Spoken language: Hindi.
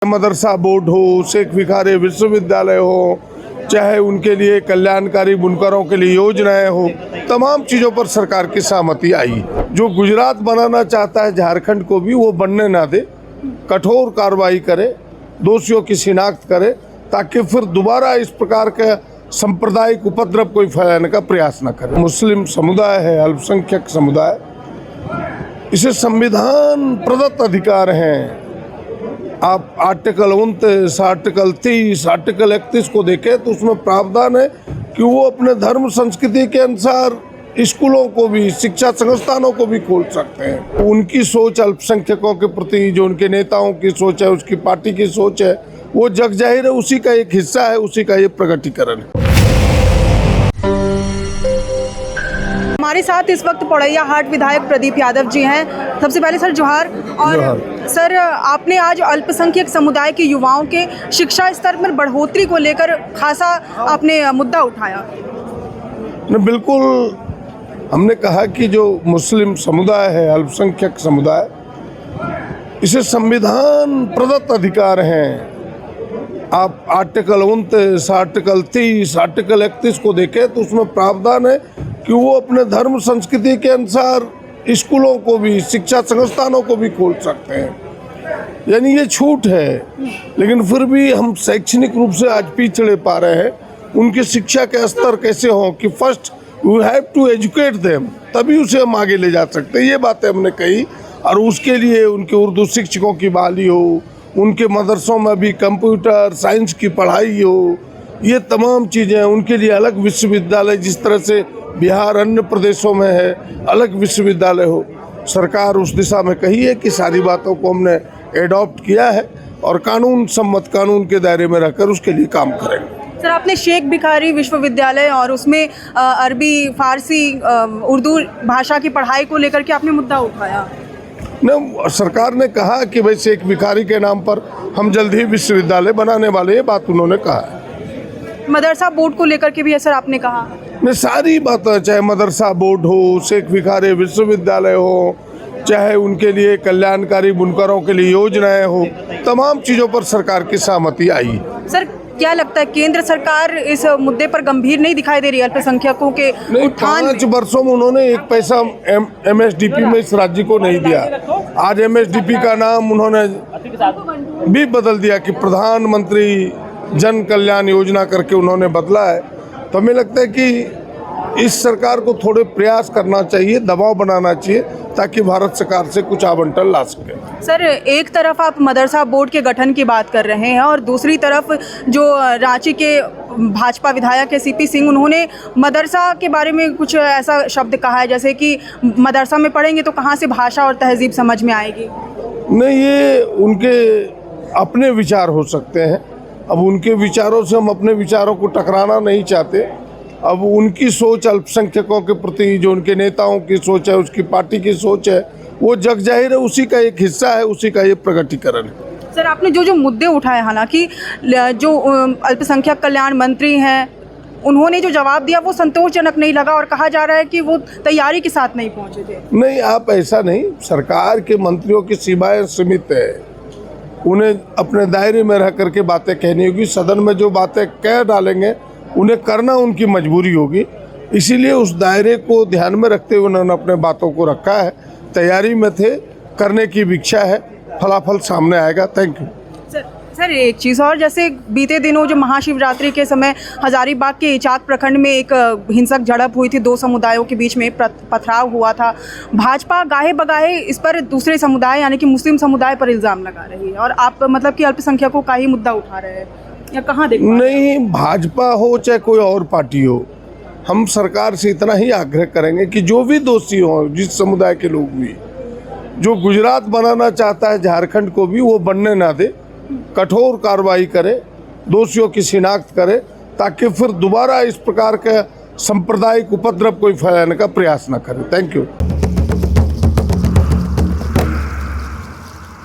मदरसा बोर्ड हो, शेख भिखारी विश्वविद्यालय हो, चाहे उनके लिए कल्याणकारी बुनकरों के लिए योजनाएं हो, तमाम चीज़ों पर सरकार की सहमति आई। जो गुजरात बनाना चाहता है झारखंड को भी वो बनने ना दे, कठोर कार्रवाई करे, दोषियों की शिनाख्त करे, ताकि फिर दोबारा इस प्रकार का सांप्रदायिक उपद्रव कोई फैलाने का प्रयास न करे। मुस्लिम समुदाय है, अल्पसंख्यक समुदाय, इसे संविधान प्रदत्त अधिकार हैं। आप आर्टिकल 29, आर्टिकल 30, आर्टिकल 31 को देखें तो उसमें प्रावधान है कि वो अपने धर्म संस्कृति के अनुसार स्कूलों को भी, शिक्षा संस्थानों को भी खोल सकते हैं। उनकी सोच अल्पसंख्यकों के प्रति, जो उनके नेताओं की सोच है, उसकी पार्टी की सोच है, वो जग जाहिर है, उसी का एक हिस्सा है, उसी का ये प्रकटीकरण है। हमारे साथ इस वक्त पौड़ैया हाट विधायक प्रदीप यादव जी हैं। सबसे पहले सर जोहार। और सर, आपने आज अल्पसंख्यक समुदाय के युवाओं के शिक्षा स्तर में बढ़ोतरी को लेकर खासा आपने मुद्दा उठाया। बिल्कुल, हमने कहा कि जो मुस्लिम समुदाय है, अल्पसंख्यक समुदाय, इसे संविधान प्रदत्त अधिकार हैं। आप आर्टिकल 29, आर्टिकल 30, आर्टिकल 31 को देखें तो उसमें प्रावधान है कि वो अपने धर्म संस्कृति के अनुसार स्कूलों को भी, शिक्षा संस्थानों को भी खोल सकते हैं। यानी ये छूट है, लेकिन फिर भी हम शैक्षणिक रूप से आज पिछड़े पा रहे हैं। उनकी शिक्षा के स्तर कैसे हों कि first we have to educate them, तभी उसे हम आगे ले जा सकते हैं। ये बातें हमने कही, और उसके लिए उनके उर्दू शिक्षकों की बहाली हो, उनके मदरसों में भी कंप्यूटर साइंस की पढ़ाई हो, ये तमाम चीज़ें, उनके लिए अलग विश्वविद्यालय, जिस तरह से बिहार अन्य प्रदेशों में है, अलग विश्वविद्यालय हो। सरकार उस दिशा में कही है कि सारी बातों को हमने एडॉप्ट किया है और कानून सम्मत, कानून के दायरे में रहकर उसके लिए काम करेंगे। सर, आपने शेख भिखारी विश्वविद्यालय और उसमें अरबी, फारसी, उर्दू भाषा की पढ़ाई को लेकर के आपने मुद्दा उठाया। न, सरकार ने कहा कि भाई शेख भिखारी के नाम पर हम जल्द ही विश्वविद्यालय बनाने वाले, ये बात उन्होंने कहा है। मदरसा बोर्ड को लेकर के भी सर आपने कहा। मैं सारी बातें, चाहे मदरसा बोर्ड हो, शेख भिखारी विश्वविद्यालय हो, चाहे उनके लिए कल्याणकारी बुनकरों के लिए योजनाएं हो, तमाम चीज़ों पर सरकार की सहमति आई। सर, क्या लगता है केंद्र सरकार इस मुद्दे पर गंभीर नहीं दिखाई दे रही है? अल्पसंख्यकों के उत्थान 5 वर्षों में उन्होंने एक पैसा MSDP में इस राज्य को नहीं दिया। आज MSDP का नाम उन्होंने भी बदल दिया कि प्रधानमंत्री जन कल्याण योजना करके उन्होंने बदला है। तो हमें लगता है कि इस सरकार को थोड़े प्रयास करना चाहिए, दबाव बनाना चाहिए, ताकि भारत सरकार से कुछ आवंटन ला सके। सर, एक तरफ आप मदरसा बोर्ड के गठन की बात कर रहे हैं और दूसरी तरफ जो रांची के भाजपा विधायक है CP सिंह, उन्होंने मदरसा के बारे में कुछ ऐसा शब्द कहा है जैसे कि मदरसा में पढ़ेंगे तो कहाँ से भाषा और तहजीब समझ में आएगी। नहीं, ये उनके अपने विचार हो सकते हैं। अब उनके विचारों से हम अपने विचारों को टकराना नहीं चाहते। अब उनकी सोच अल्पसंख्यकों के प्रति, जो उनके नेताओं की सोच है, उसकी पार्टी की सोच है, वो जग जाहिर है, उसी का एक हिस्सा है, उसी का ये प्रकटीकरण है। सर, आपने जो मुद्दे उठाए, हालांकि जो अल्पसंख्यक कल्याण मंत्री हैं, उन्होंने जो जवाब दिया वो संतोषजनक नहीं लगा और कहा जा रहा है कि वो तैयारी के साथ नहीं पहुंचे थे। नहीं, आप ऐसा नहीं, सरकार के मंत्रियों की सीमाएं सीमित है, उन्हें अपने दायरे में रह करके बातें कहनी होगी। सदन में जो बातें कह डालेंगे उन्हें करना उनकी मजबूरी होगी, इसीलिए उस दायरे को ध्यान में रखते हुए उन्होंने अपने बातों को रखा है। तैयारी में थे, करने की भी इच्छा है, फलाफल सामने आएगा। Thank you. सर, एक चीज़ और, जैसे बीते दिनों जो महाशिवरात्रि के समय हजारीबाग के इचाक प्रखंड में एक हिंसक झड़प हुई थी, 2 समुदायों के बीच में पथराव हुआ था। भाजपा गाहे बगाहे इस पर दूसरे समुदाय यानी कि मुस्लिम समुदाय पर इल्ज़ाम लगा रही है और आप मतलब कि अल्पसंख्यकों का ही मुद्दा उठा रहे हैं, या कहाँ देख? नहीं, भाजपा हो चाहे कोई और पार्टी हो, हम सरकार से इतना ही आग्रह करेंगे कि जो भी दोषी हो, जिस समुदाय के लोग भी, जो गुजरात बनाना चाहता है झारखंड को भी, वो बनने ना दे, कठोर कार्रवाई करे, दोषियों की शिनाख्त करे, ताकि फिर दोबारा इस प्रकार का सांप्रदायिक उपद्रव कोई फैलाने का प्रयास न करे। Thank you.